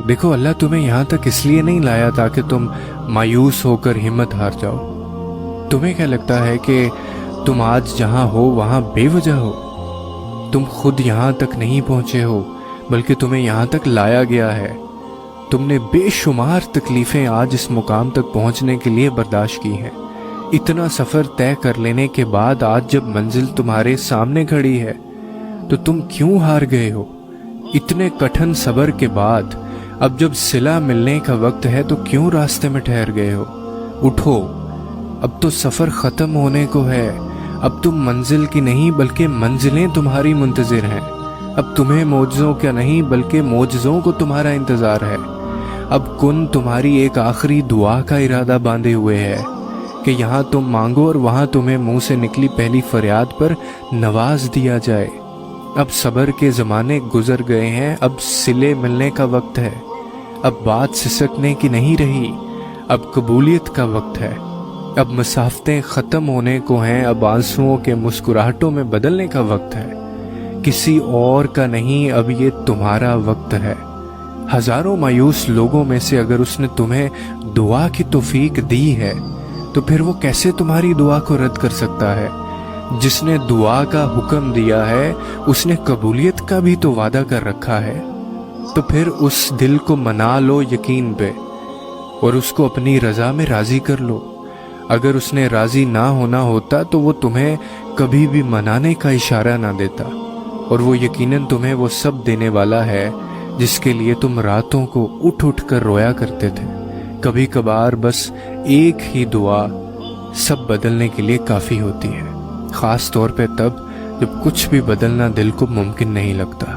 دیکھو اللہ تمہیں یہاں تک اس لیے نہیں لایا تاکہ تم مایوس ہو کر ہمت ہار جاؤ۔ تمہیں کیا لگتا ہے کہ تم آج جہاں ہو وہاں بے وجہ ہو؟ تم خود یہاں تک نہیں پہنچے ہو بلکہ تمہیں یہاں تک لایا گیا ہے۔ تم نے بے شمار تکلیفیں آج اس مقام تک پہنچنے کے لیے برداشت کی ہیں۔ اتنا سفر طے کر لینے کے بعد آج جب منزل تمہارے سامنے کھڑی ہے تو تم کیوں ہار گئے ہو؟ اتنے کٹھن صبر کے بعد اب جب صلہ ملنے کا وقت ہے تو کیوں راستے میں ٹھہر گئے ہو؟ اٹھو، اب تو سفر ختم ہونے کو ہے۔ اب تم منزل کی نہیں بلکہ منزلیں تمہاری منتظر ہیں۔ اب تمہیں معجزوں کا نہیں بلکہ معجزوں کو تمہارا انتظار ہے۔ اب کن تمہاری ایک آخری دعا کا ارادہ باندھے ہوئے ہے کہ یہاں تم مانگو اور وہاں تمہیں منہ سے نکلی پہلی فریاد پر نواز دیا جائے۔ اب صبر کے زمانے گزر گئے ہیں، اب صلے ملنے کا وقت ہے۔ اب بات سسکنے کی نہیں رہی، اب قبولیت کا وقت ہے۔ اب مسافتیں ختم ہونے کو ہیں، اب آنسوؤں کے مسکراہٹوں میں بدلنے کا وقت ہے۔ کسی اور کا نہیں، اب یہ تمہارا وقت ہے۔ ہزاروں مایوس لوگوں میں سے اگر اس نے تمہیں دعا کی توفیق دی ہے تو پھر وہ کیسے تمہاری دعا کو رد کر سکتا ہے؟ جس نے دعا کا حکم دیا ہے اس نے قبولیت کا بھی تو وعدہ کر رکھا ہے۔ تو پھر اس دل کو منا لو یقین پہ اور اس کو اپنی رضا میں راضی کر لو۔ اگر اس نے راضی نہ ہونا ہوتا تو وہ تمہیں کبھی بھی منانے کا اشارہ نہ دیتا، اور وہ یقیناً تمہیں وہ سب دینے والا ہے جس کے لیے تم راتوں کو اٹھ اٹھ کر رویا کرتے تھے۔ کبھی کبھار بس ایک ہی دعا سب بدلنے کے لیے کافی ہوتی ہے، خاص طور پہ تب جب کچھ بھی بدلنا دل کو ممکن نہیں لگتا۔